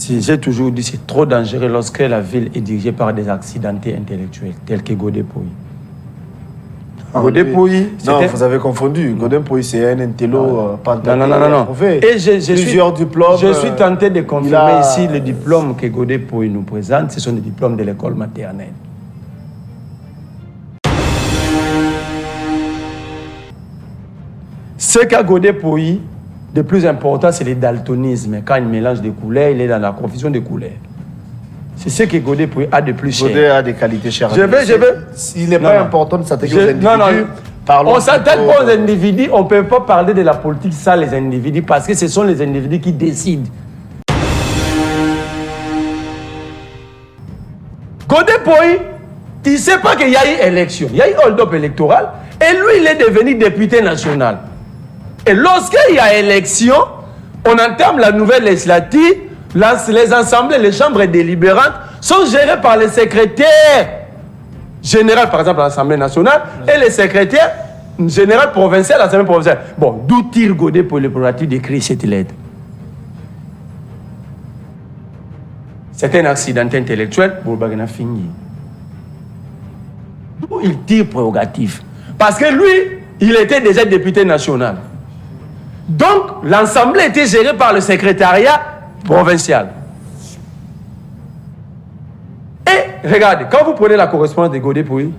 J'ai toujours dit que c'est trop dangereux lorsque la ville est dirigée par des accidentés intellectuels, tels que Godé Pouy. Godé Pouy, non, vous avez confondu. Godé Pouy, c'est un intello pantalon. Non. Et plusieurs diplômes. Je suis tenté de confirmer ici les diplômes que Godé Pouy nous présente. Ce sont des diplômes de l'école maternelle. Ce qu'a Godé Pouy, de plus important, c'est le daltonisme. Quand il mélange des couleurs, il est dans la confusion des couleurs. C'est ce que Godé Pouy a de plus cher. Godé a des qualités chères. Je vais. Il n'est pas important de s'attaquer aux individus. Non. On s'attaque pas aux individus. On ne peut pas parler de la politique sans les individus parce que ce sont les individus qui décident. Godé Pouy, il ne sait pas qu'il y a eu élection. Il y a eu hold-up électoral. Et lui, il est devenu député national. Et lorsqu'il y a élection, on entame la nouvelle législature, les assemblées, les chambres délibérantes sont gérées par les secrétaires généraux, par exemple, à l'Assemblée nationale, et les secrétaires généraux provinciaux à l'Assemblée provinciale. Bon, d'où tire Godé pour le prérogative d'écrire cette lettre? C'est un accident intellectuel pour Bagana fini. D'où il tire prérogative? Parce que lui, il était déjà député national. Donc, l'Assemblée était gérée par le secrétariat provincial. Et, regardez, quand vous prenez la correspondance de Godé Pouy,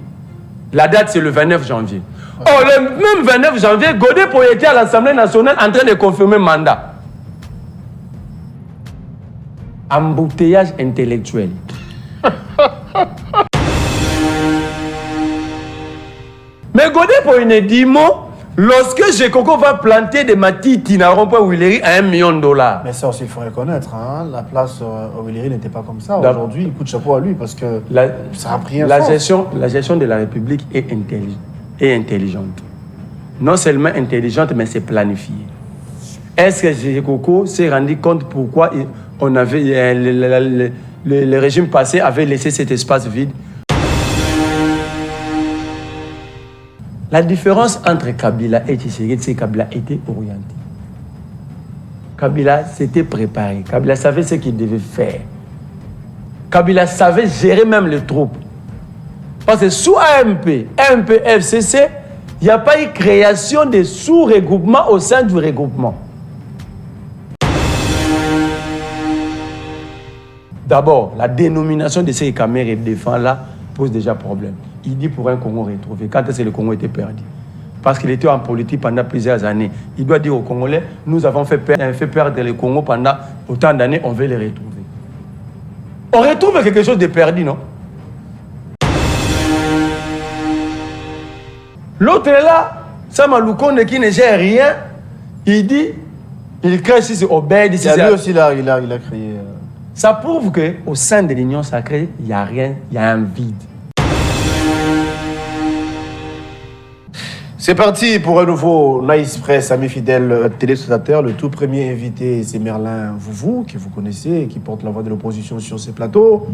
la date c'est le 29 janvier. Oh, le même 29 janvier, Godé Pouy était à l'Assemblée nationale en train de confirmer mandat. Embouteillage intellectuel. Mais Godé Pouy ne dit mot. Lorsque Gekoko va planter des matites à rond-point Willery à $1 million. Mais ça aussi, il faut reconnaître. Hein, la place Willery n'était pas comme ça. Aujourd'hui, il coûte chapeau à lui parce que ça a pris un sens. La gestion de la République est intelligente. Non seulement intelligente, mais c'est planifié. Est-ce que Gekoko s'est rendu compte pourquoi on avait, le régime passé avait laissé cet espace vide? La différence entre Kabila et Tshisekedi, c'est que Kabila était orienté. Kabila s'était préparé. Kabila savait ce qu'il devait faire. Kabila savait gérer même les troupes. Parce que sous AMP, FCC, il n'y a pas eu création de sous-regroupement au sein du regroupement. D'abord, la dénomination de ces caméras défend là pose déjà problème. Il dit pour un Congo retrouvé. Quand est-ce que le Congo était perdu? Parce qu'il était en politique pendant plusieurs années. Il doit dire aux Congolais, nous avons fait perdre le Congo pendant autant d'années, on veut les retrouver. On retrouve quelque chose de perdu, non? L'autre est là, Sama Lukonde qui ne gère rien, il dit, il crée si c'est Obed. Lui aussi, il a créé. Ça prouve qu'au sein de l'Union sacrée, il n'y a rien, il y a un vide. C'est parti pour un nouveau Nice Press, amis fidèles téléspectateurs. Le tout premier invité, c'est Merlin Vouvou, que vous connaissez et qui porte la voix de l'opposition sur ces plateaux.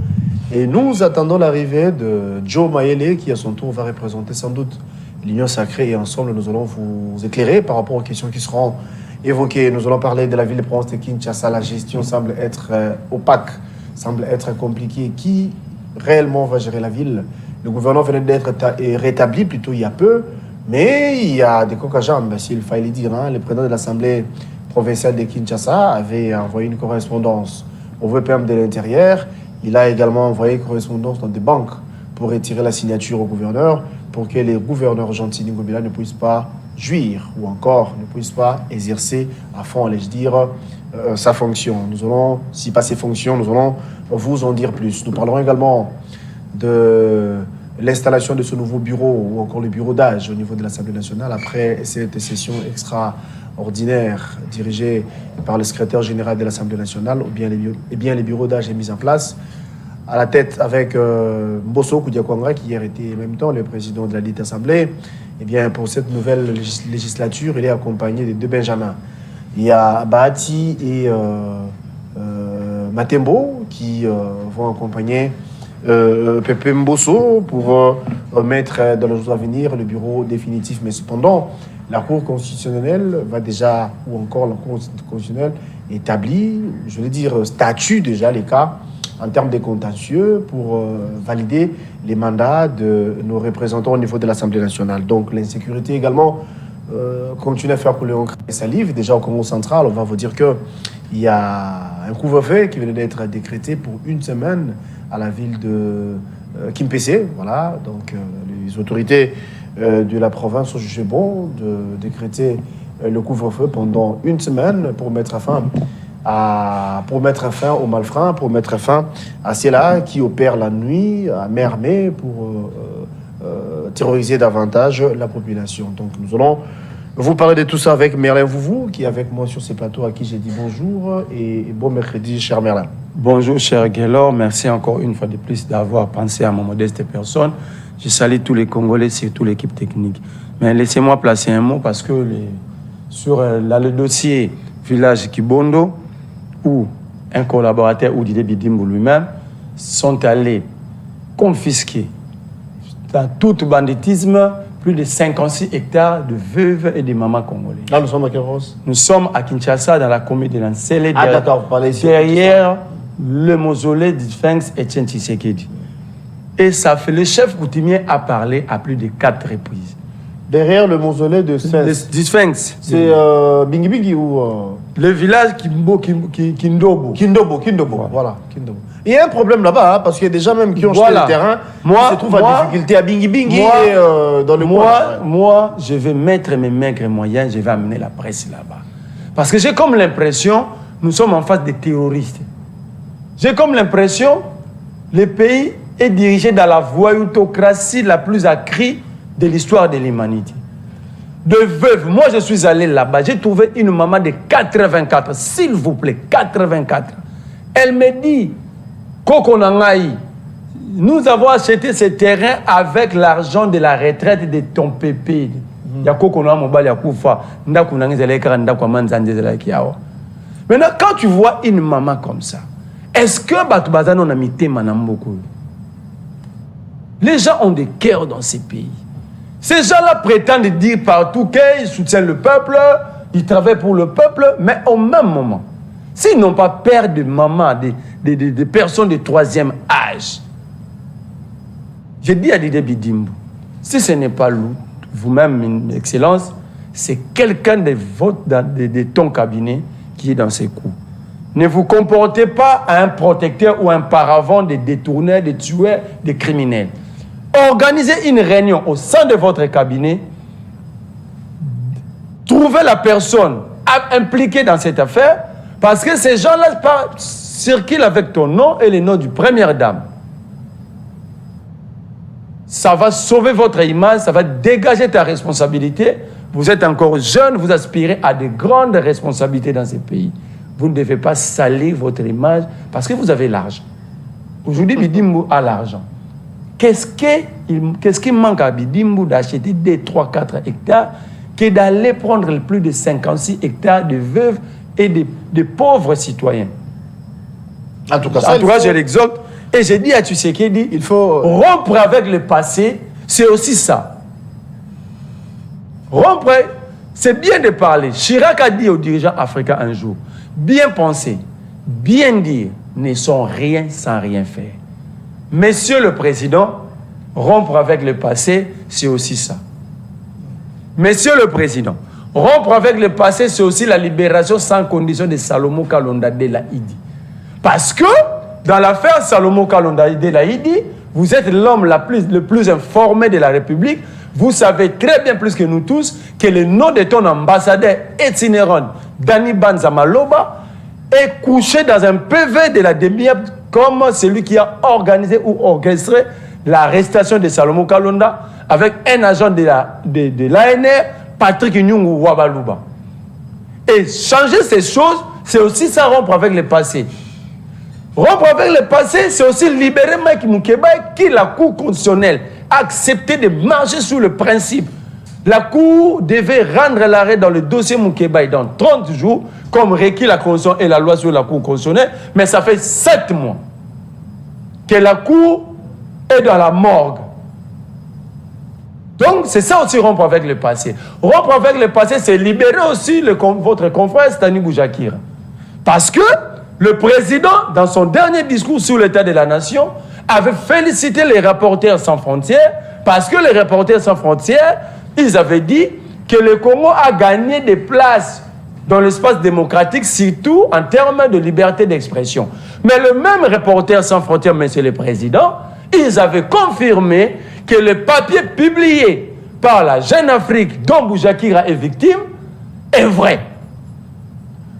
Et nous attendons l'arrivée de Joe Mayele, qui à son tour va représenter sans doute l'Union sacrée. Et ensemble, nous allons vous éclairer par rapport aux questions qui seront évoquées. Nous allons parler de la ville de province de Kinshasa. La gestion semble être opaque, semble être compliquée. Qui réellement va gérer la ville? Le gouvernement venait d'être rétabli plutôt il y a peu. Mais il y a des coques à jambes, s'il fallait dire. Hein. Le président de l'Assemblée provinciale de Kinshasa avait envoyé une correspondance au VPM de l'Intérieur. Il a également envoyé une correspondance dans des banques pour retirer la signature au gouverneur, pour que les gouverneurs gentils Ngobila ne puissent pas jouir ou encore ne puissent pas exercer à fond, allais-je dire, sa fonction. Nous allons, si pas ses fonctions, nous allons vous en dire plus. Nous parlerons également de l'installation de ce nouveau bureau ou encore le bureau d'âge au niveau de l'Assemblée nationale après cette session extraordinaire dirigée par le secrétaire général de l'Assemblée nationale, ou bien les bureaux d'âge est mis en place à la tête avec Mbosso Koudiakwanga qui hier était en même temps le président de la dite Assemblée. Et bien pour cette nouvelle législature, il est accompagné de deux Benjamins. Il y a Bahati et Matembo qui vont accompagner Pepe Mbosso pour mettre dans les jours à venir le bureau définitif. Mais cependant, la Cour constitutionnelle va déjà, ou encore la Cour constitutionnelle, établit, je veux dire, statut déjà les cas en termes de contentieux pour valider les mandats de nos représentants au niveau de l'Assemblée nationale. Donc l'insécurité également continue à faire couler encre et salive. Déjà au Congo central, on va vous dire qu'il y a un couvre-feu qui venait d'être décrété pour 1 semaine à la ville de Kimpese. Voilà, donc les autorités de la province ont jugé bon de décréter le couvre-feu pendant 1 semaine pour mettre fin aux malfrats, pour mettre fin à ceux-là qui opèrent la nuit à main armée pour terroriser davantage la population. Donc nous allons vous parler de tout ça avec Merlin Vouvou, qui est avec moi sur ces plateaux, à qui j'ai dit bonjour et bon mercredi, cher Merlin. Bonjour, cher Gaylor. Merci encore une fois de plus d'avoir pensé à ma modeste personne. Je salue tous les Congolais, surtout l'équipe technique. Mais laissez-moi placer un mot parce que sur le dossier village Kibondo, où un collaborateur ou Didier Bidimbo lui-même sont allés confisquer dans tout banditisme plus de 56 hectares de veuves et de mamans congolais. Là, nous sommes à Kéros. Nous sommes à Kinshasa, dans la commune de Nansele, d'accord, vous parlez ici. derrière le mausolée du Sphinx Etienne Tshisekedi. Et ça fait, le chef coutumier a parlé à plus de 4 reprises. Derrière le mausolée de Sphinx. Du Sphinx. C'est Bingi Bingi ou... Le village Kindobo. Voilà, Kindobo. Il y a un problème là-bas, hein, parce qu'il y a des gens même qui ont jeté le terrain, qui se trouvent à difficulté à Bingi Bingi et dans le coin. Moi, je vais mettre mes maigres moyens, je vais amener la presse là-bas. Parce que j'ai comme l'impression, nous sommes en face des terroristes. J'ai comme l'impression, le pays est dirigé dans la voyoutocratie la plus accrue de l'histoire de l'humanité. De veuve, moi je suis allé là-bas, j'ai trouvé une maman de 84, s'il vous plaît, 84. Elle me dit, Koko Nangaï, nous avons acheté ce terrain avec l'argent de la retraite de ton pépé. Maintenant, quand tu vois une maman comme ça, est-ce que Batubazano a mis Manamboko? Les gens ont des cœurs dans ces pays. Ces gens-là prétendent dire partout qu'ils soutiennent le peuple, ils travaillent pour le peuple, mais au même moment, s'ils n'ont pas peur de maman, des personnes de 3e âge, j'ai dit à Didier Bidimbo, si ce n'est pas vous-même, Excellence, c'est quelqu'un de ton cabinet qui est dans ses coups. Ne vous comportez pas à un protecteur ou un paravent de détourneurs, de tueurs, de criminels. Organisez une réunion au sein de votre cabinet. Trouvez la personne impliquée dans cette affaire, parce que ces gens-là circulent avec ton nom et le nom du première dame. Ça va sauver votre image, ça va dégager ta responsabilité. Vous êtes encore jeune, vous aspirez à de grandes responsabilités dans ces pays. Vous ne devez pas salir votre image parce que vous avez l'argent. Aujourd'hui, Bidimbo a l'argent. Qu'est-ce qui manque à Bidimbo d'acheter 2, 3, 4 hectares que d'aller prendre plus de 56 hectares de veuves et de pauvres citoyens? En tout cas, je l'exhorte. Et j'ai dit à Tshisekedi, il faut rompre avec le passé, c'est aussi ça. Rompre, c'est bien de parler. Chirac a dit aux dirigeants africains un jour, bien penser, bien dire, ne sont rien sans rien faire. Monsieur le Président, rompre avec le passé, c'est aussi ça. Monsieur le Président, rompre avec le passé, c'est aussi la libération sans condition de Salomon Kalonda de la Idi. Parce que, dans l'affaire Salomon Kalonda de la Idi, vous êtes l'homme le plus informé de la République. Vous savez très bien plus que nous tous que le nom de ton ambassadeur itinérant, Dani Banzamaloba, est couché dans un PV de la DEMIAP comme celui qui a organisé ou orchestré l'arrestation de Salomon Kalonda avec un agent de l'ANR, Patrick Nyungu Wabaluba. Et changer ces choses, c'est aussi ça, rompre avec le passé. Rompre avec le passé, c'est aussi libérer Mike Moukeba, qui la Cour constitutionnelle a accepté de marcher sur le principe. La Cour devait rendre l'arrêt dans le dossier Moukeba dans 30 jours, comme requis la Constitution et la loi sur la Cour constitutionnelle, mais ça fait 7 mois que la Cour est dans la morgue. Donc, c'est ça aussi rompre avec le passé. Rompre avec le passé, c'est libérer aussi votre confrère Stani Boujakira. Parce que le président, dans son dernier discours sur l'état de la nation, avait félicité les Reporters sans frontières, parce que les Reporters sans frontières, ils avaient dit que le Congo a gagné des places dans l'espace démocratique, surtout en termes de liberté d'expression. Mais le même Reporters sans frontières, monsieur le président, ils avaient confirmé que le papier publié par la Jeune Afrique dont Boujakira est victime est vrai.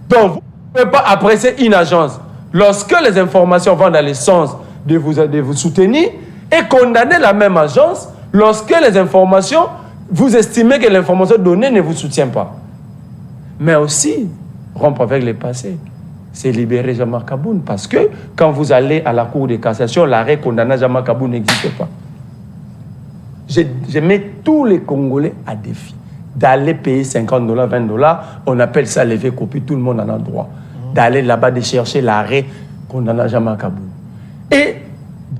Donc, vous ne pouvez pas apprécier une agence lorsque les informations vont dans le sens de vous soutenir et condamner la même agence lorsque les informations, vous estimez que l'information donnée ne vous soutient pas. Mais aussi, rompre avec le passé, c'est libérer Jean-Marc Kaboun. Parce que quand vous allez à la Cour de cassation, l'arrêt condamnant Jean-Marc Kaboun n'existe pas. Je mets tous les Congolais à défi d'aller payer $50, $20. On appelle ça lever copie, tout le monde en a le droit. D'aller là-bas, de chercher l'arrêt condamnant Jean-Marc Kaboun. Et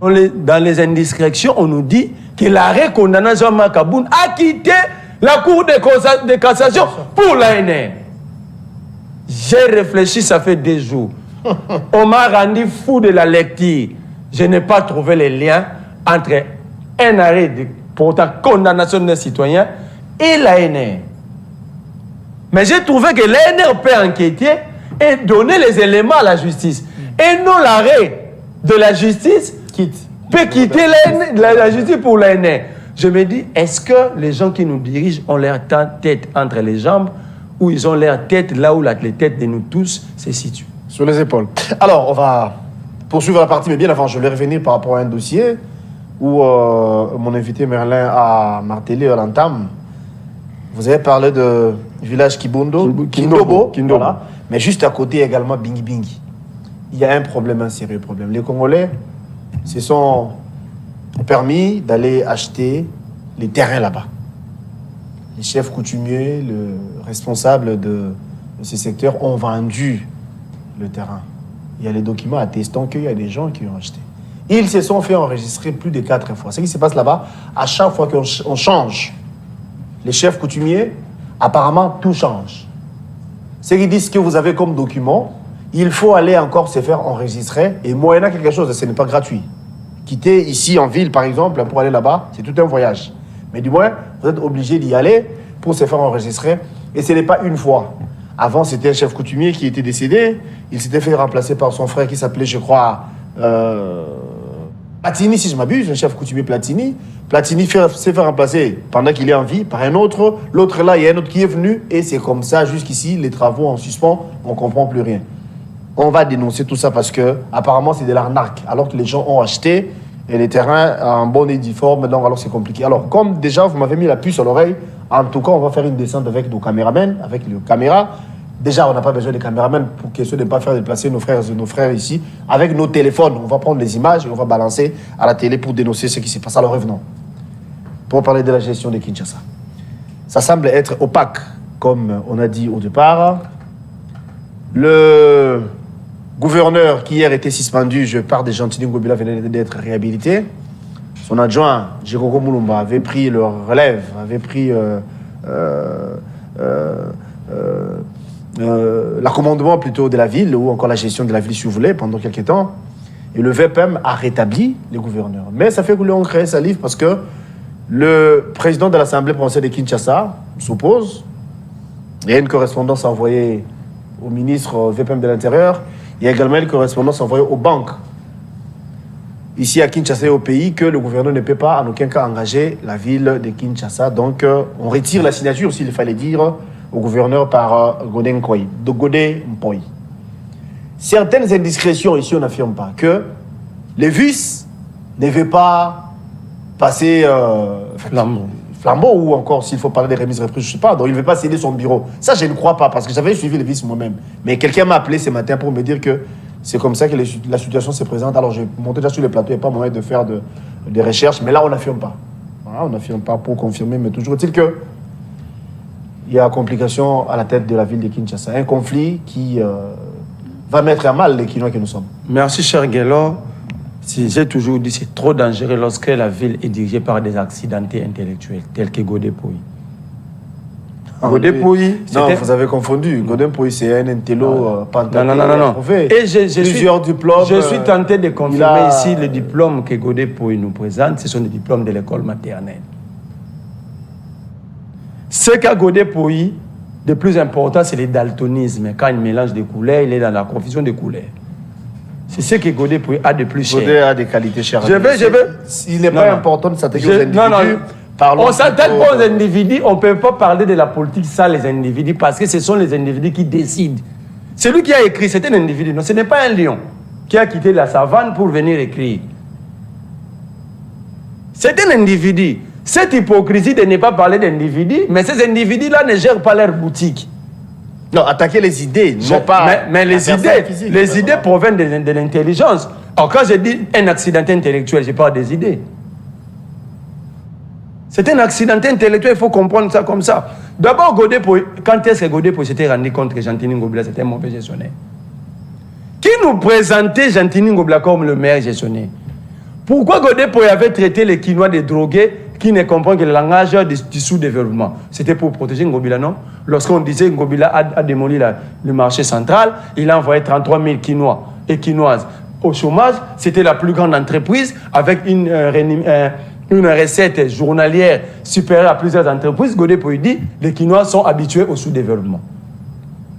dans les indiscrétions, on nous dit que l'arrêt condamnant Jean-Marc Kaboun a quitté la Cour de cassation pour l'ANR. J'ai réfléchi, ça fait 2 jours. On m'a rendu fou de la lecture. Je n'ai pas trouvé les liens entre un arrêt pour ta condamnation d'un citoyen et l'ANR. Mais j'ai trouvé que l'ANR peut enquêter et donner les éléments à la justice. Et non l'arrêt de la justice peut quitter la justice pour l'ANR. Je me dis, est-ce que les gens qui nous dirigent ont leur tête entre les jambes ou ils ont leur tête là où les têtes de nous tous se situent? Sur les épaules. Alors, on va poursuivre la partie, mais bien avant, je vais revenir par rapport à un dossier où mon invité Merlin a martelé à l'entame. Vous avez parlé de village Kindobo. Voilà. Mais juste à côté également Bingi Bingi. Il y a un sérieux problème. Les Congolais se sont permis d'aller acheter les terrains là-bas. Les chefs coutumiers, le responsable de ces secteurs ont vendu le terrain. Il y a les documents attestant qu'il y a des gens qui ont acheté. Ils se sont fait enregistrer plus de 4 fois. Ce qui se passe là-bas, à chaque fois qu'on change les chefs coutumiers, apparemment tout change. Ce qu'ils disent que vous avez comme document, il faut aller encore se faire enregistrer et moyennant quelque chose, ce n'est pas gratuit. Quitter ici en ville, par exemple, pour aller là-bas, c'est tout un voyage. Mais du moins, vous êtes obligé d'y aller pour se faire enregistrer. Et ce n'est pas une fois. Avant, c'était un chef coutumier qui était décédé. Il s'était fait remplacer par son frère qui s'appelait, je crois, Platini, si je m'abuse, un chef coutumier Platini. Platini s'est fait remplacer pendant qu'il est en vie par un autre. L'autre là, il y a un autre qui est venu. Et c'est comme ça, jusqu'ici, les travaux en suspens, on ne comprend plus rien. On va dénoncer tout ça parce que apparemment c'est de l'arnaque. Alors que les gens ont acheté et les terrains en bonne et due forme, donc alors c'est compliqué. Alors comme déjà vous m'avez mis la puce à l'oreille, en tout cas on va faire une descente avec nos caméramens, avec les caméras. Déjà on n'a pas besoin de caméramens pour question de ne pas faire déplacer nos frères ici. Avec nos téléphones, on va prendre les images et on va balancer à la télé pour dénoncer ce qui se passe. Alors revenons. Pour parler de la gestion de Kinshasa. Ça semble être opaque, comme on a dit au départ. Le gouverneur qui hier était suspendu, je parle de Gentili Ngobila, venait d'être réhabilité. Son adjoint, Jérôme Moulumba, avait pris le relève, avait pris l'accommodement plutôt de la ville, ou encore la gestion de la ville, si vous voulez, pendant quelques temps. Et le VPM a rétabli le gouverneur. Mais ça fait couler en crée salive parce que le président de l'Assemblée provinciale de Kinshasa s'oppose. Il y a une correspondance envoyée au ministre VPM de l'Intérieur. Il y a également une correspondance envoyée aux banques, ici à Kinshasa et au pays, que le gouverneur ne peut pas en aucun cas engager la ville de Kinshasa. Donc, on retire la signature, s'il fallait dire, au gouverneur par Godé Mpoy. Certaines indiscrétions, ici, on n'affirme pas que les vices ne veulent pas passer flambeau ou encore, s'il faut parler des remises reprises, je ne sais pas. Donc, il ne veut pas céder son bureau. Ça, je ne crois pas, parce que j'avais suivi les vices moi-même. Mais quelqu'un m'a appelé ce matin pour me dire que c'est comme ça que la situation se présente. Alors, j'ai monté déjà sur le plateau, il n'y a pas moyen de faire des recherches. Mais là, on n'affirme pas. Voilà, on n'affirme pas pour confirmer, mais toujours est-il que il y a complication à la tête de la ville de Kinshasa. Un conflit qui va mettre à mal les Kinois que nous sommes. Merci, cher Guélor. J'ai toujours dit que c'est trop dangereux lorsque la ville est dirigée par des accidentés intellectuels, tels que Godé Pouy. Godé Pouy, non, vous avez confondu. Godé Pouy, c'est un intello pantalon. Non. Et plusieurs diplômes. Je suis tenté de confirmer ici les diplômes que Godé Pouy nous présente. Ce sont des diplômes de l'école maternelle. Ce qu'a Godé Pouy, de plus important, c'est le daltonisme. Quand il mélange des couleurs, il est dans la confusion des couleurs. C'est ce que Godé Pouy a de plus cher. Godé a des qualités chères. Je veux. Il n'est pas important de s'attaquer aux individus. On s'attaque pas aux individus, on ne peut pas parler de la politique sans les individus, parce que ce sont les individus qui décident. Celui qui a écrit, c'est un individu. Non, ce n'est pas un lion qui a quitté la savane pour venir écrire. C'est un individu. Cette hypocrisie de ne pas parler d'individus, mais ces individus-là ne gèrent pas leur boutique. Non, attaquer les idées, non pas. Mais les idées proviennent de l'intelligence. Alors, quand je dis un accidenté intellectuel, je parle des idées. C'est un accidenté intellectuel, il faut comprendre ça comme ça. D'abord, Godé Pouy, quand est-ce que Godé Pouy s'était rendu compte que Jantini Ngobila c'était un mauvais gestionnaire? Qui nous présentait Jantini Ngobila comme le meilleur gestionnaire? Pourquoi Godé Pouy avait traité les Quinois des drogués qui ne comprennent que le langage du sous-développement? C'était pour protéger Ngobila, non? Lorsqu'on disait que Ngobila a démoli le marché central, il a envoyé 33 000 Quinois et Quinoises au chômage. C'était la plus grande entreprise avec une recette journalière supérieure à plusieurs entreprises. Godé Pouy dit les Quinois sont habitués au sous-développement.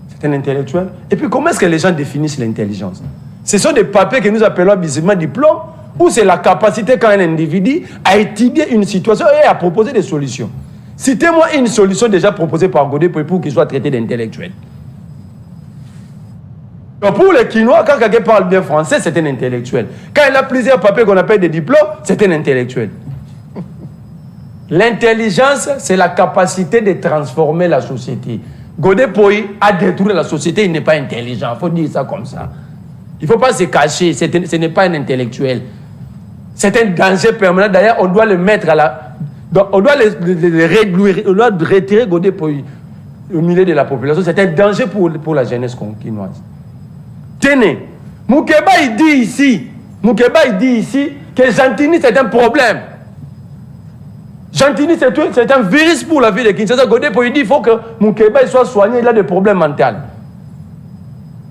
C'est un intellectuel. Et puis comment est-ce que les gens définissent l'intelligence? Ce sont des papiers que nous appelons bizarrement diplômes, ou c'est la capacité qu'a un individu à étudier une situation et à proposer des solutions. Citez-moi une solution déjà proposée par Godé Pouy pour qu'il soit traité d'intellectuel. Pour les Quinois, quand quelqu'un parle bien français, c'est un intellectuel. Quand il a plusieurs papiers qu'on appelle des diplômes, c'est un intellectuel. L'intelligence, c'est la capacité de transformer la société. Godé Pouy a détruit la société, il n'est pas intelligent. Il faut dire ça comme ça. Il ne faut pas se cacher, ce n'est pas un intellectuel. C'est un danger permanent. D'ailleurs, on doit le mettre à la... Donc, on doit le réduire, on doit retirer Godé Pouy au milieu de la population. C'est un danger pour la jeunesse quinoise. Tenez, Moukeba il dit ici que Jantini c'est un problème. Jantini c'est un virus pour la vie de Kinshasa. Godé Pouy dit qu'il faut que Moukeba soit soigné, il a des problèmes mentaux.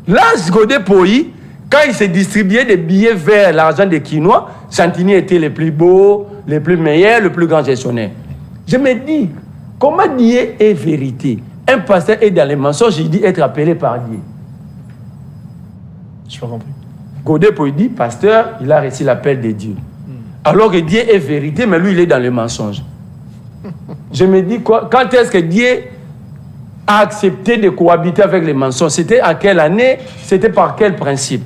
Là, Godé Pouy, quand il s'est distribué des billets vers l'argent des Quinois, Jantini était le plus beau, le plus meilleur, le plus grand gestionnaire. Je me dis, comment Dieu est vérité? Un pasteur est dans les mensonges, il dit être appelé par Dieu. Je n'ai pas compris. Godé Pouy dit, pasteur, il a reçu l'appel de Dieu. Alors que Dieu est vérité, mais lui, il est dans le mensonge. Je me dis, quand est-ce que Dieu a accepté de cohabiter avec les mensonges? C'était à quelle année? C'était par quel principe?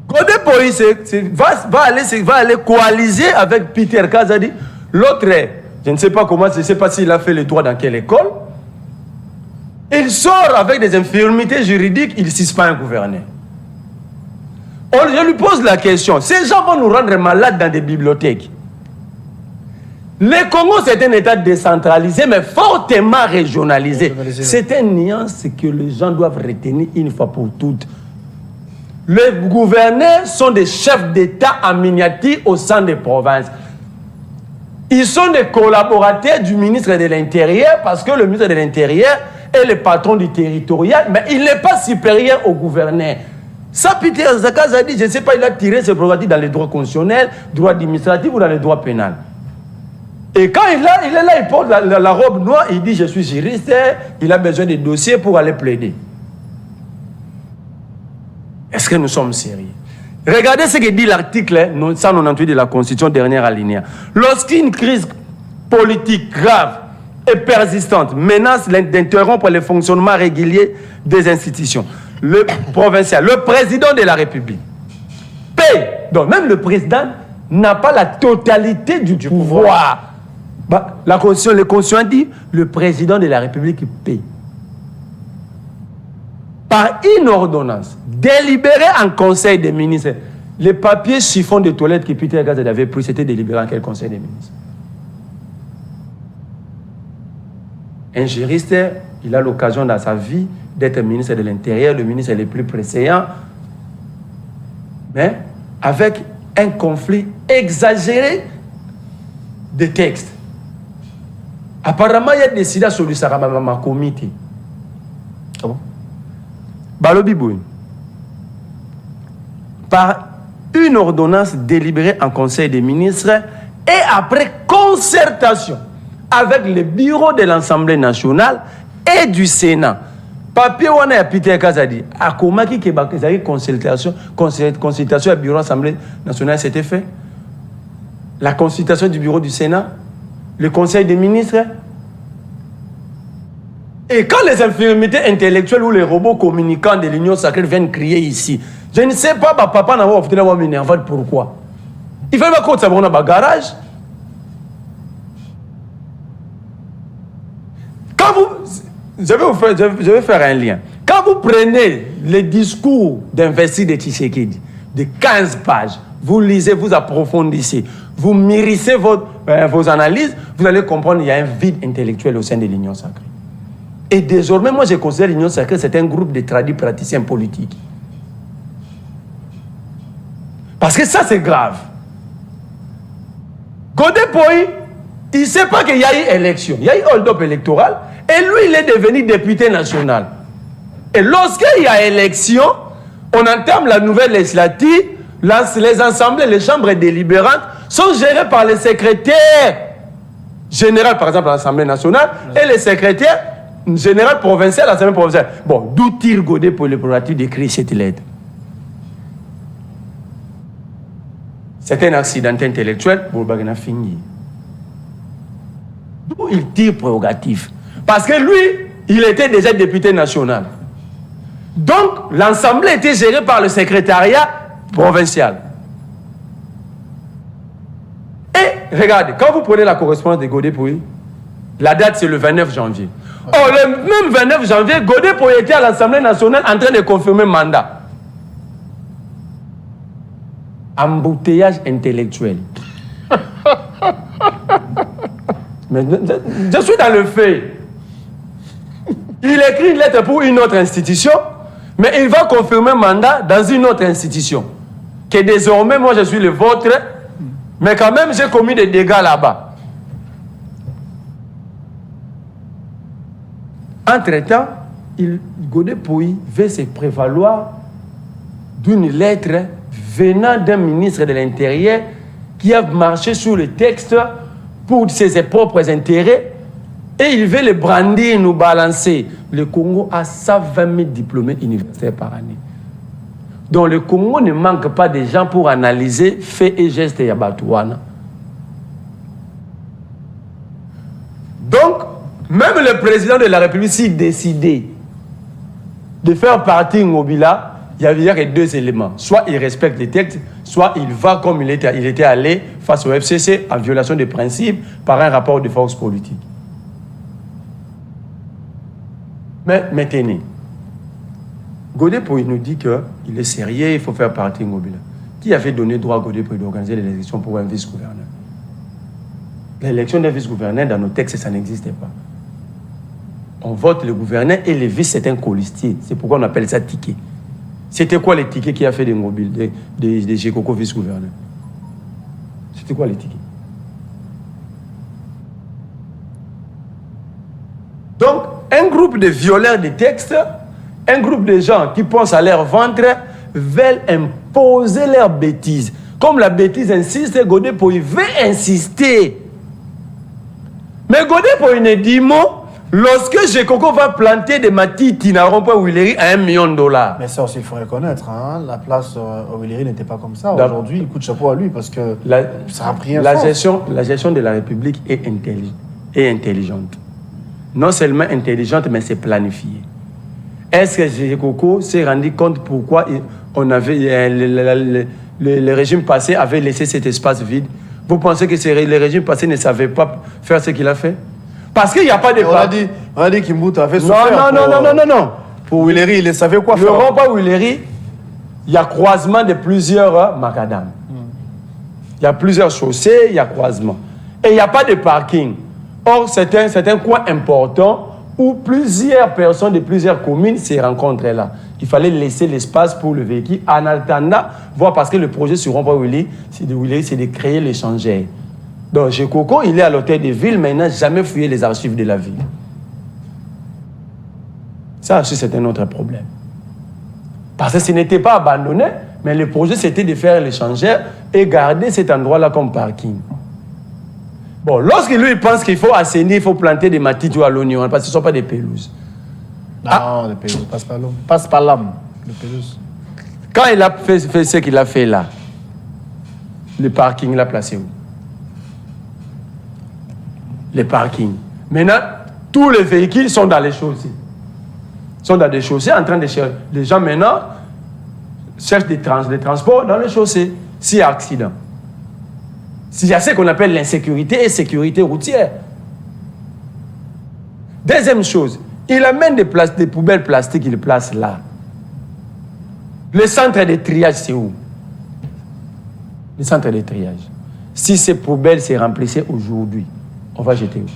Godé Pouy va aller coaliser avec Peter Kazadi. L'autre, je ne sais pas comment, je ne sais pas s'il a fait le droit dans quelle école. Il sort avec des infirmités juridiques, il ne suspend un gouverneur. Je lui pose la question, ces gens vont nous rendre malades dans des bibliothèques. Le Congo, c'est un État décentralisé, mais fortement régionalisé. C'est une nuance que les gens doivent retenir une fois pour toutes. Les gouverneurs sont des chefs d'État en miniature au sein des provinces. Ils sont des collaborateurs du ministre de l'Intérieur, parce que le ministre de l'Intérieur est le patron du territorial, mais il n'est pas supérieur au gouverneur. Ça, Peter Zakaz a dit, je ne sais pas, il a tiré ses prérogatives dans les droits constitutionnels, droits administratifs ou dans les droits pénals. Et quand il est là, il porte la robe noire, il dit, je suis juriste, il a besoin de dossiers pour aller plaider. Est-ce que nous sommes sérieux? Regardez ce que dit l'article 198 de la Constitution, dernière alinéa. Lorsqu'une crise politique grave et persistante menace d'interrompre le fonctionnement régulier des institutions, le provincial, le président de la République paye. Donc même le président n'a pas la totalité du pouvoir. La Constitution, le Constitution dit le président de la République paye. Par une ordonnance délibérée en Conseil des ministres. Les papiers chiffons de toilette que Peter Gazet avait pris, c'était délibéré en quel Conseil des ministres? Un juriste, il a l'occasion dans sa vie d'être ministre de l'Intérieur, le ministre le plus précédent mais avec un conflit exagéré de textes. Apparemment, il y a décidé sur le Saramama comité. Ah bon? Balobi Bouin. Par une ordonnance délibérée en Conseil des ministres et après concertation avec le bureau de l'Assemblée nationale et du Sénat. Papier wana ya Peter Kazadi a comment qui consultation du bureau de l'Assemblée nationale s'était fait. La consultation du bureau du Sénat, le Conseil des ministres. Et quand les infirmités intellectuelles ou les robots communicants de l'Union sacrée viennent crier ici, je ne sais pas, papa n'a pas obtenu pourquoi. Il fallait pas qu'on s'abonne dans le garage. Quand vous... Je vais faire un lien. Quand vous prenez le discours d'investi de Tshisekedi de 15 pages, vous lisez, vous approfondissez, vous mûrissez vos analyses, vous allez comprendre qu'il y a un vide intellectuel au sein de l'Union sacrée. Et désormais, moi, je considère l'Union sacrée, c'est un groupe de tradis praticiens politiques. Parce que ça, c'est grave. Godé Poy, il ne sait pas qu'il y a eu élection. Il y a eu hold-up électoral. Et lui, il est devenu député national. Et lorsqu'il y a élection, on entame la nouvelle législative, les assemblées, les chambres délibérantes sont gérées par les secrétaires généraux, par exemple, à l'Assemblée nationale, et les secrétaires généraux provinciaux à l'Assemblée provinciale. Bon, d'où tire Godé pour le prérogative d'écrire cette lettre? C'est un accident intellectuel pour Bagana fini. D'où il tire prérogative? Parce que lui, il était déjà député national. Donc, l'Assemblée était gérée par le secrétariat provincial. Et, regardez, quand vous prenez la correspondance de Godé Poy, la date c'est le 29 janvier. Oh, le même 29 janvier, Godé Poy était à l'Assemblée nationale en train de confirmer mandat. Embouteillage intellectuel. Mais je suis dans le fait. Il écrit une lettre pour une autre institution, mais il va confirmer mandat dans une autre institution. Que désormais, moi, je suis le vôtre, mais quand même, j'ai commis des dégâts là-bas. Entre-temps, Godé Poy veut se prévaloir d'une lettre venant d'un ministre de l'Intérieur qui a marché sur le texte pour ses propres intérêts. Et il veut le brandir, nous balancer. Le Congo a 120 000 diplômés universitaires par année. Donc le Congo ne manque pas de gens pour analyser faits et gestes de Yabatouana. Donc, même le président de la République, s'il décidait de faire partie Ngobila, il y avait deux éléments. Soit il respecte les textes, soit il va comme il était allé face au FCC en violation des principes par un rapport de force politique. Mais maintenant, Godé Poy nous dit qu'il est sérieux, il faut faire partie de Ngobila. Qui avait donné droit à Godé Poy d'organiser les élections pour un vice-gouverneur? L'élection d'un vice-gouverneur, dans nos textes, ça n'existait pas. On vote le gouverneur et le vice, c'est un colistier. C'est pourquoi on appelle ça ticket. C'était quoi les tickets qui a fait des mobiles, des Gécoco vice-gouverneurs? C'était quoi les tickets? Donc, un groupe de violeurs de textes, un groupe de gens qui pensent à leur ventre, veulent imposer leurs bêtises. Comme la bêtise insiste, Godé Poy veut insister. Mais Godé Poy ne dit mot. Lorsque Gécoco va planter des matiti à rond-point Willery à $1 million. Mais ça aussi, il faut reconnaître, hein, la place au Willery n'était pas comme ça. Aujourd'hui, il coup de chapeau à lui parce que ça a pris un sens. La gestion de la République est intelligente. Non seulement intelligente, mais c'est planifié. Est-ce que Gécoco s'est rendu compte pourquoi on avait, le régime passé avait laissé cet espace vide? Vous pensez que le régime passé ne savait pas faire ce qu'il a fait? Parce qu'il n'y a pas de... On a dit qu'Imbuta avait souffert. Non. Pour Willery, il savait quoi faire. Le rond-point Willery, il y a croisement de plusieurs macadam. Il y a plusieurs chaussées, il y a croisement. Et il n'y a pas de parking. Or, c'est un coin important où plusieurs personnes de plusieurs communes se rencontrent là. Il fallait laisser l'espace pour le véhicule en attendant, voir parce que le projet sur rond-point Willy, c'est de créer l'échangeur. Donc, Jekoko, il est à l'hôtel de ville, mais il n'a jamais fouillé les archives de la ville. Ça aussi, c'est un autre problème. Parce que ce n'était pas abandonné, mais le projet, c'était de faire l'échangeur et garder cet endroit-là comme parking. Bon, lorsque lui, il pense qu'il faut assainir, il faut planter des matitues à l'oignon, parce que ce ne sont pas des pelouses. Non, les pelouses, passe par l'homme. Passe par l'âme, les pelouses. Quand il a fait ce qu'il a fait là, le parking l'a placé où? Les parkings. Maintenant, tous les véhicules sont dans les chaussées. Sont dans des chaussées en train de chercher. Les gens maintenant cherchent des transports dans les chaussées. S'il y a accident. S'il y a ce qu'on appelle l'insécurité et sécurité routière. Deuxième chose, il amène des poubelles plastiques, il les place là. Le centre de triage, c'est où? Le centre de triage. Si ces poubelles se remplissaient aujourd'hui, on va jeter où?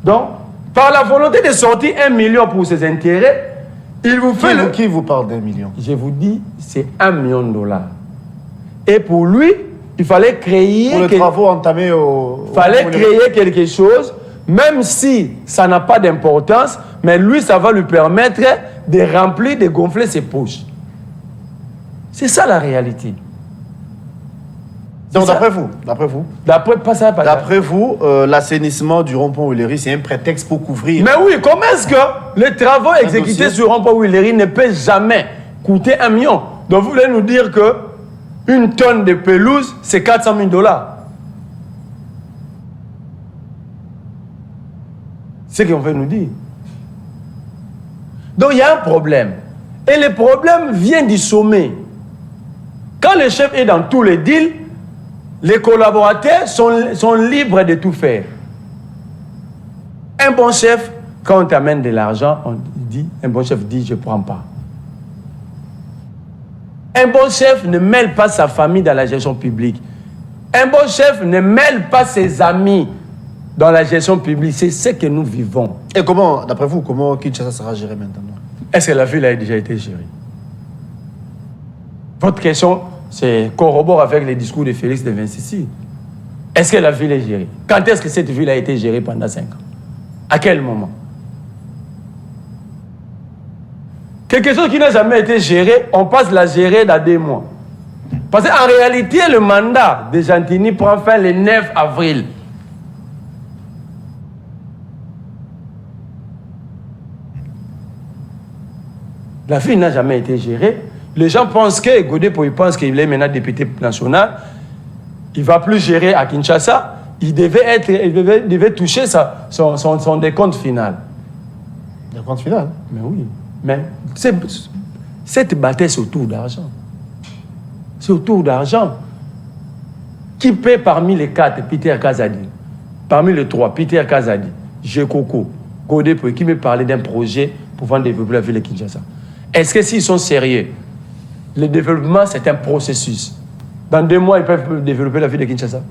Donc, par la volonté de sortir 1 million pour ses intérêts, il vous fait Qui vous parle d'1 million? Je vous dis, c'est $1 million. Et pour lui, il fallait créer... Pour les travaux entamés au... Il fallait créer quelque chose, même si ça n'a pas d'importance, mais lui, ça va lui permettre de remplir, de gonfler ses poches. C'est ça la réalité. Donc, d'après vous, d'après vous, l'assainissement du rond-point Willery, c'est un prétexte pour couvrir. Mais oui, comment est-ce que les travaux exécutés sur rond-point Willery ne peuvent jamais coûter 1 million? Donc vous voulez nous dire que une tonne de pelouse, c'est $400 000. C'est ce qu'on veut nous dire. Donc il y a un problème. Et le problème vient du sommet. Quand le chef est dans tous les deals, les collaborateurs sont libres de tout faire. Un bon chef, quand on t'amène de l'argent, un bon chef dit, je ne prends pas. Un bon chef ne mêle pas sa famille dans la gestion publique. Un bon chef ne mêle pas ses amis dans la gestion publique. C'est ce que nous vivons. Et comment, d'après vous, comment Kinshasa sera géré maintenant? Est-ce que la ville a déjà été gérée? Votre question, c'est corrobore avec les discours de Félix de Vincici. Est-ce que la ville est gérée? Quand est-ce que cette ville a été gérée pendant 5 ans? À quel moment? Quelque chose qui n'a jamais été géré, on passe la gérer dans 2 mois. Parce qu'en réalité, le mandat de Gentini prend fin le 9 avril. La ville n'a jamais été gérée. Les gens pensent que Godé, il pense qu'il est maintenant député national. Il ne va plus gérer à Kinshasa. Il devait toucher son décompte final. Décompte final? Mais oui. Mais cette bataille, c'est autour d'argent. C'est autour d'argent. Qui paie parmi les 4? Peter Kazadi. Parmi les 3, Peter Kazadi, Jekoko, Godé, qui me parlait d'un projet pour développer la ville de Kinshasa. Est-ce que s'ils sont sérieux, le développement, c'est un processus. Dans 2 mois, ils peuvent développer la ville de Kinshasa.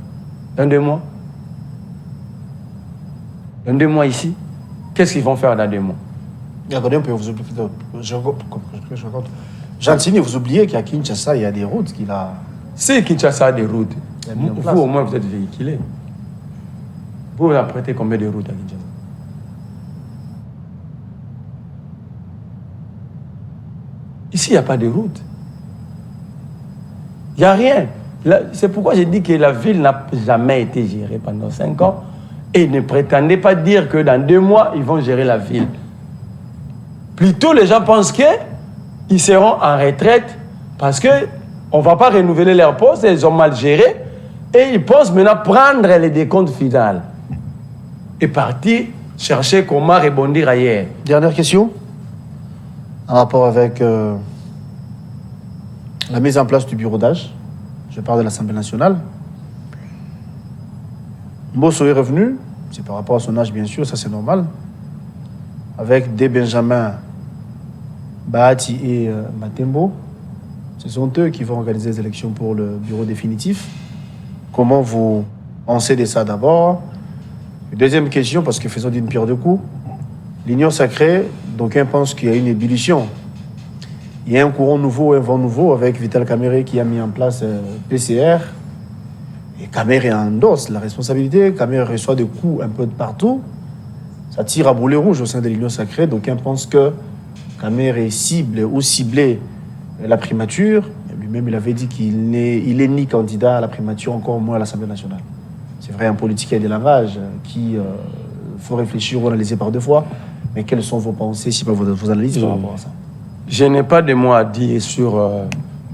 Dans 2 mois. Dans 2 mois ici. Qu'est-ce qu'ils vont faire dans 2 mois? Regardez, on peut vous oublier. Gentini, vous oubliez qu'à Kinshasa, il y a des routes qu'il a... Si Kinshasa a des routes, vous au moins vous êtes véhiculé. Vous apprêtez combien de routes à Kinshasa? Ici, il n'y a pas de route. Il n'y a rien. C'est pourquoi j'ai dit que la ville n'a jamais été gérée pendant 5 ans et ne prétendez pas dire que dans 2 mois, ils vont gérer la ville. Plutôt, les gens pensent qu'ils seront en retraite parce qu'on ne va pas renouveler leur poste, ils ont mal géré et ils pensent maintenant prendre les décomptes finales et partir chercher comment rebondir ailleurs. Dernière question. En rapport avec la mise en place du bureau d'âge. Je parle de l'Assemblée nationale. Mbosso est revenu, c'est par rapport à son âge bien sûr, ça c'est normal, avec des Benjamin, Bahati et Matembo. Ce sont eux qui vont organiser les élections pour le bureau définitif. Comment vous pensez de ça d'abord? Deuxième question, parce que faisons d'une pierre deux coups. L'Union sacrée, d'aucuns pensent qu'il y a une ébullition. Il y a un courant nouveau, un vent nouveau avec Vital Kamerhe qui a mis en place PCR. Et Kamerhe endosse la responsabilité. Kamerhe reçoit des coups un peu de partout. Ça tire à boulet rouge au sein de l'Union sacrée. D'aucuns pensent que Kamerhe cible ou ciblé la primature. Lui-même, il avait dit qu'il n'est ni candidat à la primature, encore moins à l'Assemblée nationale. C'est vrai, en politique, il y a des langages qui faut réfléchir ou analyser par deux fois. Mais quelles sont vos pensées, si pas vos analyses par rapport à ça? Je n'ai pas de mots à dire sur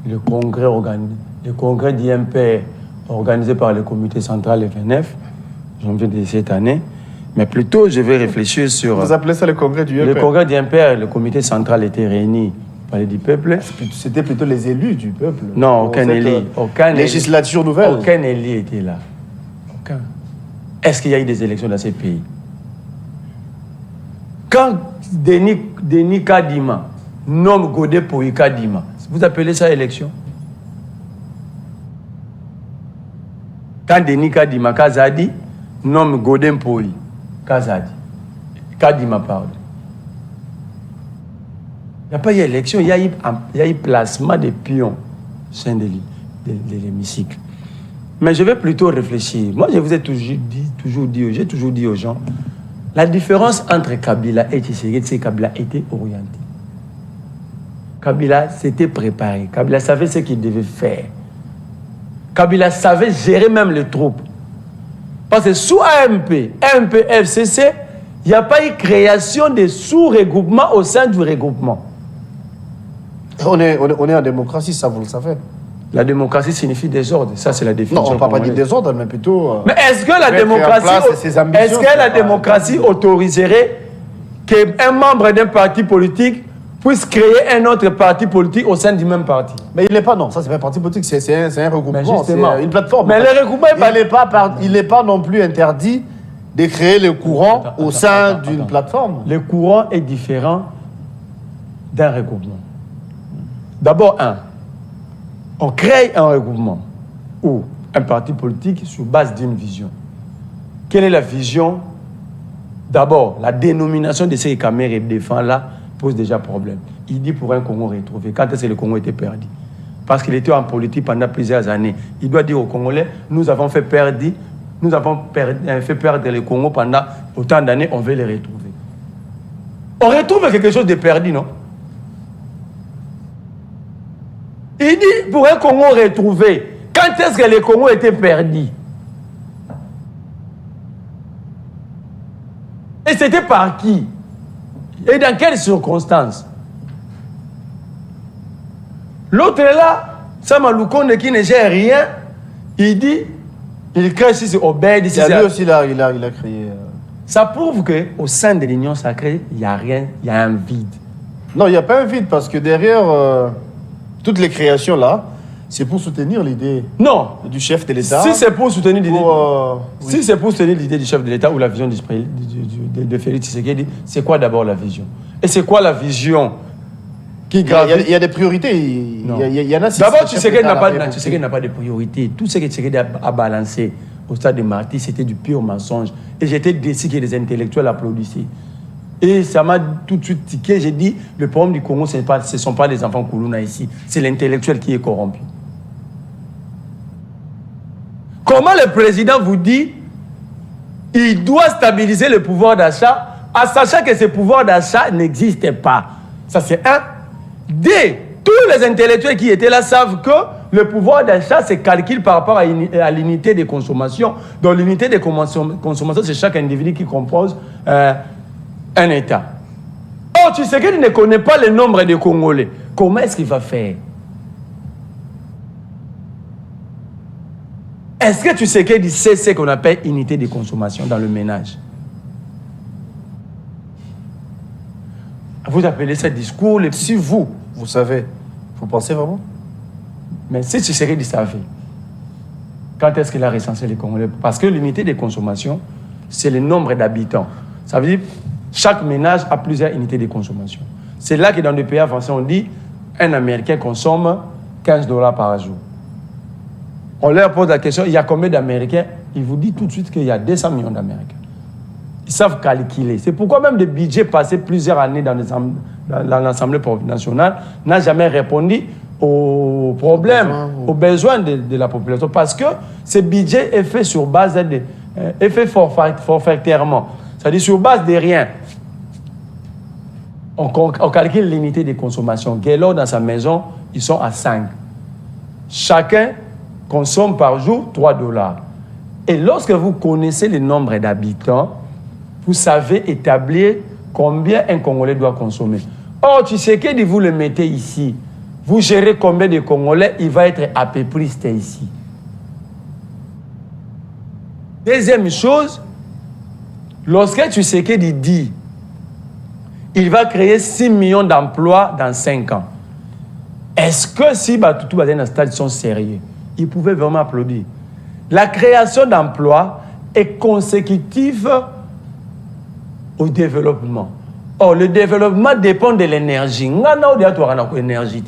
le congrès d'IMP organisé par le comité central le 29 janvier de cette année. Mais plutôt, je vais réfléchir sur... Vous appelez ça le congrès du IMP? Le congrès d'IMP, le comité central était réuni par du peuple. C'était plutôt les élus du peuple. Non, aucun élu. Législature nouvelle. Aucun élu était là. Aucun. Est-ce qu'il y a eu des élections dans ces pays? Quand Denis Kadima nomme Godé Poyi Kadima, vous appelez ça élection? Quand Denis Kadima Kazadi nomme Godé Poyi Kazadi, Kadima pardon. Il n'y a pas eu élection, il y a eu placement des pions au sein de l'hémicycle. Mais je vais plutôt réfléchir. Moi, je vous ai j'ai toujours dit aux gens, la différence entre Kabila et Tshisekedi, c'est que Kabila était orienté. Kabila s'était préparé. Kabila savait ce qu'il devait faire. Kabila savait gérer même les troupes. Parce que sous AMP, FCC, il n'y a pas eu création de sous-regroupement au sein du regroupement. On est en démocratie, ça vous le savez. La démocratie signifie désordre. Ça, c'est la définition. Non, on ne parle pas du désordre, mais plutôt... mais est-ce que la démocratie autoriserait qu'un membre d'un parti politique puisse créer un autre parti politique au sein du même parti? Mais il n'est pas, non. Ça, c'est pas un parti politique, c'est un regroupement, c'est une plateforme. Mais le regroupement, il n'est pas non plus interdit de créer le courant au sein d'une plateforme. Le courant est différent d'un regroupement. D'abord, on crée un regroupement ou un parti politique sur base d'une vision. Quelle est la vision? D'abord, la dénomination de ce que Kamerhe défend là pose déjà problème. Il dit pour un Congo retrouvé. Quand est-ce que le Congo était perdu? Parce qu'il était en politique pendant plusieurs années. Il doit dire aux Congolais, nous avons fait perdre le Congo pendant autant d'années, on veut les retrouver. On retrouve quelque chose de perdu, non? Il dit pour un Congo retrouvé, quand est-ce que le Congo était perdu? Et c'était par qui? Et dans quelles circonstances? L'autre est là, Sama Lukonde qui ne gère rien, il dit, il crée si c'est Obed. C'est lui aussi, il a créé... Ça prouve qu'au sein de l'Union sacrée, il n'y a rien, il y a un vide. Non, il n'y a pas un vide, parce que derrière toutes les créations là, c'est pour soutenir l'idée du chef de l'État. Si c'est pour soutenir l'idée oui. Si c'est pour soutenir l'idée du chef de l'État ou la vision de Félix Tshisekedi, c'est quoi d'abord la vision? Et c'est quoi la vision qui gravite? Il y a des priorités. Il y en a. D'abord, Tshisekedi n'a pas de priorité. Tout ce que Tshisekedi a balancé au stade de Marty, c'était du pur mensonge. Et j'étais déçu que les intellectuels applaudissaient. Et ça m'a tout de suite tiqué. J'ai dit, le problème du Congo, ce ne sont pas les enfants Koulouna ici. C'est l'intellectuel qui est corrompu. Comment le président vous dit il doit stabiliser le pouvoir d'achat en sachant que ce pouvoir d'achat n'existe pas? Ça, c'est un. Deux, tous les intellectuels qui étaient là savent que le pouvoir d'achat se calcule par rapport à l'unité de consommation. Donc, l'unité de consommation, c'est chaque individu qui compose un État. Or, tu sais qu'il ne connaît pas le nombre de Congolais. Comment est-ce qu'il va faire? Est-ce que tu sais qu'il sait ce qu'on appelle unité de consommation dans le ménage? Vous appelez ça discours. Si vous savez, vous pensez vraiment? Mais si tu sais qu'il savait, quand est-ce qu'il a recensé les Congolais? Parce que l'unité de consommation, c'est le nombre d'habitants. Ça veut dire chaque ménage a plusieurs unités de consommation. C'est là que dans des pays avancés, on dit un Américain consomme $15 par jour. On leur pose la question, il y a combien d'Américains? Il vous dit tout de suite qu'il y a 200 millions d'Américains. Ils savent calculer. C'est pourquoi même des budgets passés plusieurs années dans l'Assemblée nationale n'a jamais répondu aux problèmes, aux besoins de la population. Parce que ce budget est fait sur base de... est fait forfaitairement. C'est-à-dire sur base de rien. On calcule l'unité de consommation. Guélo, dans sa maison, ils sont à 5. Chacun consomme par jour $3. Et lorsque vous connaissez le nombre d'habitants, vous savez établir combien un Congolais doit consommer. Or, tu sais que vous le mettez ici. Vous gérez combien de Congolais, il va être à peu près ici. Deuxième chose, lorsque tu sais que dit, il va créer 6 millions d'emplois dans 5 ans. Est-ce que si tout va dans un stade sont sérieux, ils pouvaient vraiment applaudir? La création d'emplois est consécutive au développement. Or, le développement dépend de l'énergie. Il y a une énergie.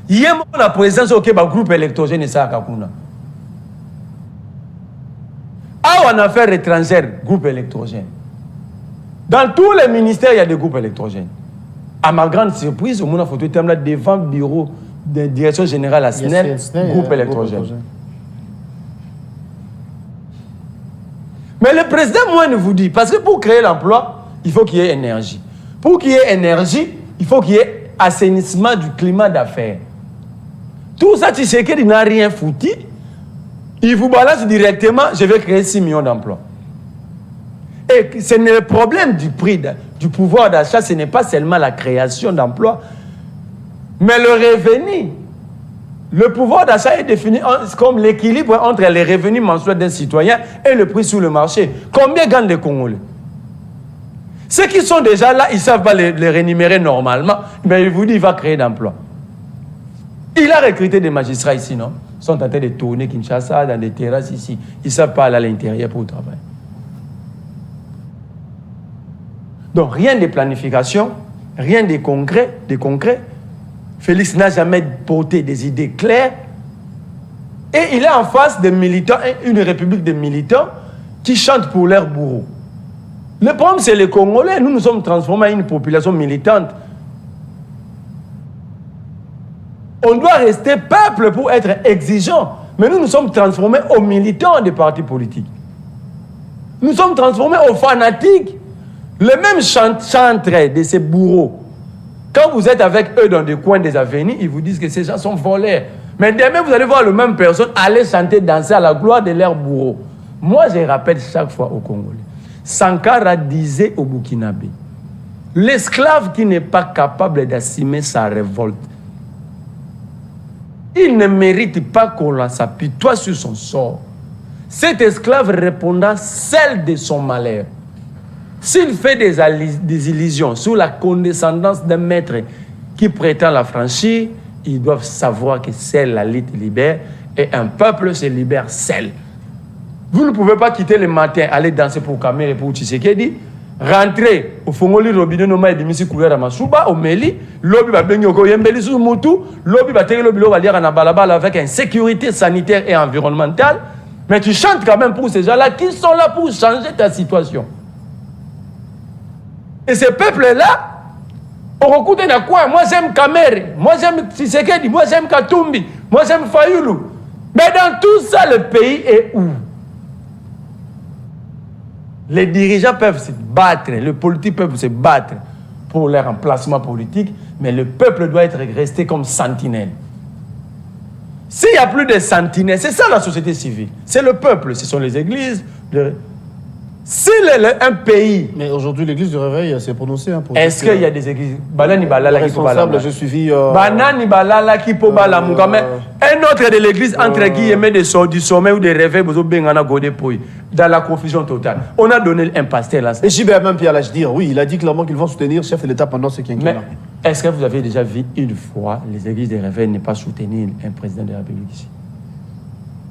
Il y a la présence au groupe électrogène et ça. En affaires étrangères, groupe électrogène. Dans tous les ministères, il y a des groupes électrogènes. À ma grande surprise, au moment où il y a devant le bureau de direction générale à SNEL, groupe électrogène. Mais le président, moi, ne vous dit, parce que pour créer l'emploi, il faut qu'il y ait énergie. Pour qu'il y ait énergie, il faut qu'il y ait assainissement du climat d'affaires. Tout ça, tu sais qu'il n'a rien foutu. Il vous balance directement, je vais créer 6 millions d'emplois. Et ce n'est le problème du prix, du pouvoir d'achat, ce n'est pas seulement la création d'emplois, mais le revenu. Le pouvoir d'achat est défini comme l'équilibre entre les revenus mensuels d'un citoyen et le prix sur le marché. Combien gagnent les Congolais? Ceux qui sont déjà là, ils ne savent pas les rémunérer normalement, mais il vous dit qu'il va créer d'emplois. Il a recruté des magistrats ici, non? Ils sont en train de tourner Kinshasa dans des terrasses ici. Ils ne savent pas aller à l'intérieur pour travailler. Donc rien de planification, rien de concret. Félix n'a jamais porté des idées claires. Et il est en face des militants, une république de militants qui chantent pour leur bourreau. Le problème, c'est les Congolais. Nous nous sommes transformés en une population militante. On doit rester peuple pour être exigeant. Mais nous nous sommes transformés aux militants des partis politiques. Nous sommes transformés aux fanatiques. Le même chantre de ces bourreaux. Quand vous êtes avec eux dans des coins des avenues, ils vous disent que ces gens sont voleurs. Mais demain, vous allez voir les mêmes personnes aller chanter, danser à la gloire de leurs bourreaux. Moi, je rappelle chaque fois aux Congolais. Sankara disait au Burkinabé, l'esclave qui n'est pas capable d'assumer sa révolte, il ne mérite pas qu'on s'apitoie sur son sort. Cet esclave répondra seul de son malheur. S'il fait des illusions sur la condescendance d'un maître qui prétend la franchir, ils doivent savoir que seule la lutte libère et un peuple se libère seul. Vous ne pouvez pas quitter le matin, aller danser pour Kamere et pour Tshisekedi, rentrer au Fongoli Robinet Noma et Dimisi Koulera Masuba, au Meli, l'obi va bengi au Yembeli sous Moutou, l'obi va télé l'obi va lire en Abalabala avec une sécurité sanitaire et environnementale, mais tu chantes quand même pour ces gens-là qui sont là pour changer ta situation. Et ces peuples-là, on recoute dans quoi? Moi j'aime Kamere, moi j'aime Tshisekedi, moi j'aime Katumbi, moi j'aime Fayoulou. Mais dans tout ça, le pays est où? Les dirigeants peuvent se battre, les politiques peuvent se battre pour leur emplacement politique, mais le peuple doit être resté comme sentinelle. S'il n'y a plus de sentinelles, c'est ça la société civile. C'est le peuple, ce sont les églises. Si un pays... Mais aujourd'hui, l'église du réveil s'est prononcée. Hein, est-ce qu'il y a des églises... Banani Balala qui peut responsable, j'ai suivi... Banani Balala qui peut bala muga. Mais un autre de l'église, entre guillemets, du sommet ou des réveils, dans la confusion totale. On a donné un pasteur là. Et JB même Pierre Lachdir, oui, il a dit clairement qu'ils vont soutenir le chef de l'État pendant ce quinquennat. Mais est-ce que vous avez déjà vu une fois les églises des réveils ne pas soutenir un président de la République ici?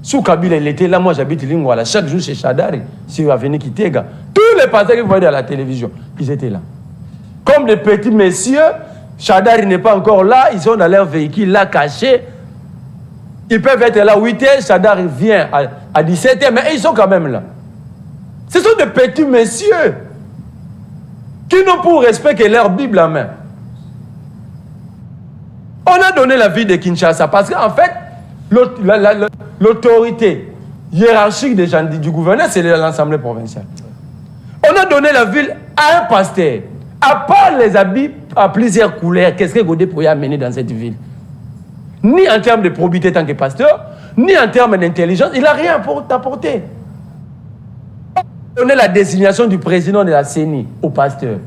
Sous Kabila, il était là, moi j'habite Lingwala, chaque jour chez Chadari, si vous venez Kitega. Tous les pasteurs que vous voyez à la télévision, ils étaient là. Comme des petits messieurs, Chadari n'est pas encore là, ils sont dans leur véhicule là, cachés. Ils peuvent être là 8h, Chadari vient à 17h, mais ils sont quand même là. Ce sont des petits messieurs qui n'ont pour respect que leur Bible en main. On a donné la ville de Kinshasa parce qu'en fait, l'autorité hiérarchique du gouverneur, c'est l'Assemblée provinciale. On a donné la ville à un pasteur. À part les habits à plusieurs couleurs, qu'est-ce que Godé pourrait amener dans cette ville? Ni en termes de probité tant que pasteur, ni en termes d'intelligence, il n'a rien à apporter. On a donné la désignation du président de la CENI au pasteur.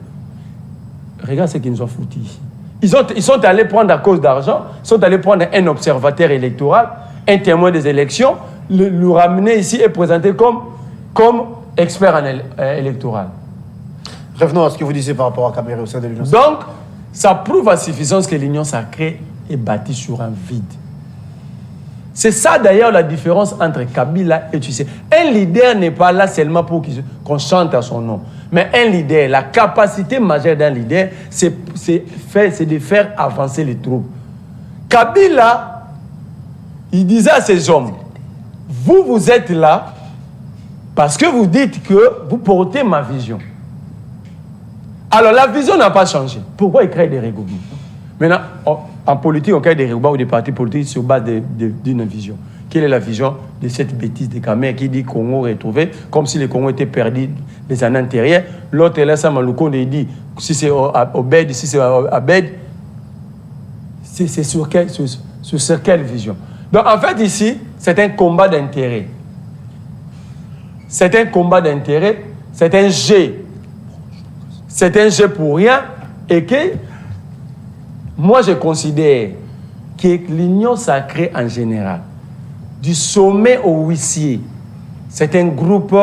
Regarde ce qu'ils nous ont foutu ici. Ils sont allés prendre à cause d'argent, ils sont allés prendre un observateur électoral, un témoin des élections, le ramener ici et présenter comme expert en électoral. Revenons à ce que vous disiez par rapport à Kamere au sein de l'Union. Donc, ça prouve à suffisance que l'Union sacrée est bâtie sur un vide. C'est ça d'ailleurs la différence entre Kabila et Tshisekedi. Un leader n'est pas là seulement pour qu'on chante à son nom. Mais un leader, la capacité majeure d'un leader, c'est de faire avancer les troupes. Kabila, il disait à ces hommes, vous êtes là parce que vous dites que vous portez ma vision. Alors la vision n'a pas changé. Pourquoi il crée des regroupements? Maintenant, en politique, on crée des regroupements ou des partis politiques sur base d'une vision. Quelle est la vision de cette bêtise de Kamere qui dit Congo retrouvé, comme si le Congo était perdu les années antérieures? L'autre est là, Samaloukonde, il dit si c'est Obed, si c'est Abed, c'est sur quelle vision? Donc en fait ici, c'est un combat d'intérêt. C'est un combat d'intérêt, c'est un jeu. C'est un jeu pour rien et que moi je considère que l'Union sacrée en général, du sommet au huissier, c'est un groupe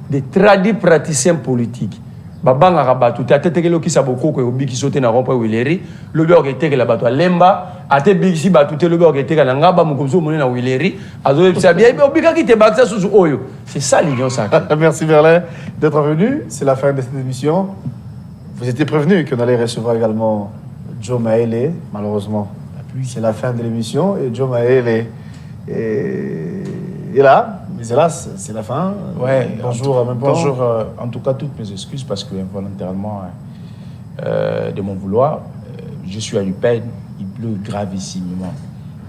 de tradis praticiens politiques. Babanga rabatu ta tete kelo ki saboko ko obi ki sote na rompo wileri lobi okete ke la bato lemba ate bigisi batu te lobi okete ka ngaba mukomzo moni na wileri azo ebisa bien obi ka ki te baksa susu oyo. C'est ça l'Union sacrée. Merci Merlin d'être venu, c'est la fin de cette émission. Vous étiez prévenu qu'on allait recevoir également Joe Maele, malheureusement. C'est la fin de l'émission et Joe Maele est là, mais hélas, c'est la fin. Ouais, bonjour en même temps. Bonjour, en tout cas, toutes mes excuses parce que involontairement, de mon vouloir, je suis à l'UPED, il pleut gravissimement.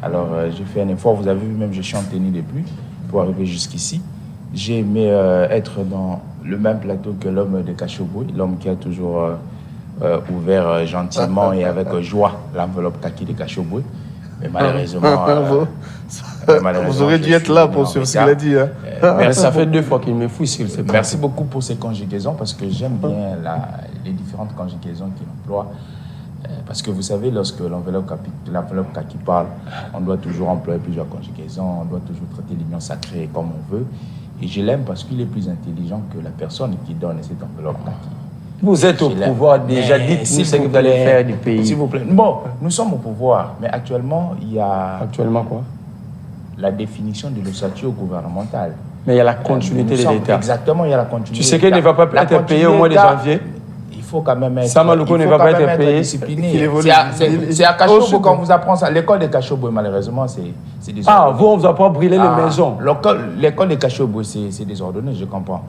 Alors, j'ai fait un effort, vous avez vu, même je suis en tenue de pluie pour arriver jusqu'ici. J'ai aimé être dans le même plateau que l'homme de Kachoboué, l'homme qui a toujours ouvert gentiment et avec joie l'enveloppe kaki de Kachoboué. Mais malheureusement, vous aurez dû être là pour ce qu'il a dit. Hein. Mais ça fait 2 fois qu'il me fouille s'il se plaît. Merci beaucoup pour ces conjugaisons parce que j'aime bien les différentes conjugaisons qu'il emploie. Parce que vous savez, lorsque l'enveloppe kaki parle, on doit toujours employer plusieurs conjugaisons, on doit toujours traiter l'union sacrée comme on veut. Et je l'aime parce qu'il est plus intelligent que la personne qui donne cette enveloppe kaki. Vous êtes au pouvoir déjà, dites-nous ce que vous allez faire du pays. S'il vous plaît. Bon, nous sommes au pouvoir, mais actuellement, il y a... Actuellement quoi? La définition de l'ossature gouvernementale. Mais il y a la continuité de l'État. Exactement, il y a la continuité. Tu sais qu'il ne va pas être payé au mois de janvier? Il faut quand même être... Samalouko ne va pas être payé. Discipliné. C'est à Kachobo qu'on vous apprend ça. L'école de Kachobo, malheureusement, c'est désordonné. Ah, vous, on ne vous a pas brûlé les maisons. L'école de Kachobo, c'est désordonné, je comprends.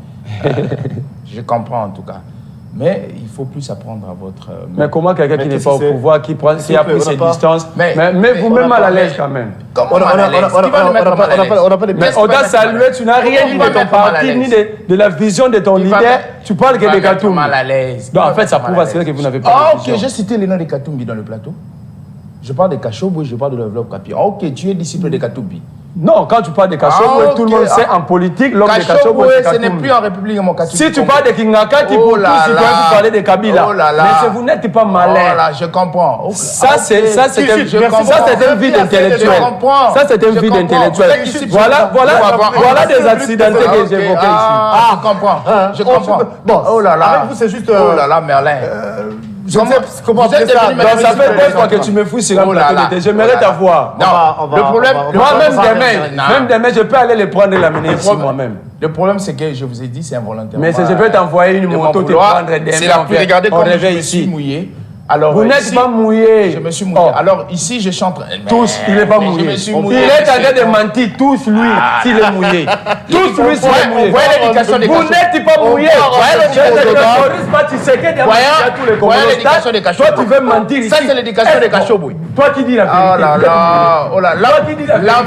Je comprends en tout cas. Mais il faut plus apprendre à votre... Mais comment quelqu'un qui n'est pas au pouvoir, qui a pris ses distances, mais vous-même mal à l'aise quand même. On n'a pas de... Mais on doit saluer, tu n'as rien dit de ton parti, ni de la vision de ton leader. Tu parles que de Katumbi. Mal à l'aise. Donc en fait, ça prouve à ce que vous n'avez pas de vision. Ok, j'ai cité les noms de Katumbi dans le plateau. Je parle de Kachobo, je parle de l'enveloppe Kapi. Ok, tu es disciple de Katumbi. Non, quand tu parles de Kachobo, tout le monde sait en politique, l'homme de Kachobo, c'est ce n'est plus en République mon Katumbi. Si tu parles de Kingaka, tu peux parler de Kabila. Mais vous n'êtes pas malin. Voilà, je comprends. Ça, c'est un vide intellectuel. Ça, c'est un vide intellectuel. Voilà des accidentés que j'évoquais ici. Ah, je comprends. Bon, oh là là. Avec vous, c'est juste... Oh là là, Merlin. Je ne sais comment appeler ça. Ça fait 2 fois que tu me fouilles sur un plateau d'été. J'aimerais t'avoir. Non, le problème... Même demain, je peux aller les prendre et l'amener ici moi-même. Le problème, c'est que je vous ai dit, c'est involontaire. Mais je peux t'envoyer une moto, te prendre demain. C'est la pluie. Regardez comment je me suis mouillé. Alors, vous n'êtes ici, pas mouillé. Je me suis mouillé. Alors ici, je suis en train... Tous, il n'est pas Mais mouillé. Je me suis mouillé. Il est en train de mentir, tous lui, s'il est mouillé. Tous lui, s'il est mouillé. Voyez l'éducation des Vous cachos. n'êtes pas mouillé. Voyez l'éducation des cachos. Toi, tu veux mentir ici. Ça, c'est l'éducation des cachos, boy. Toi qui dis la vérité. Oh là là, oh là là. Toi qui dis la vérité.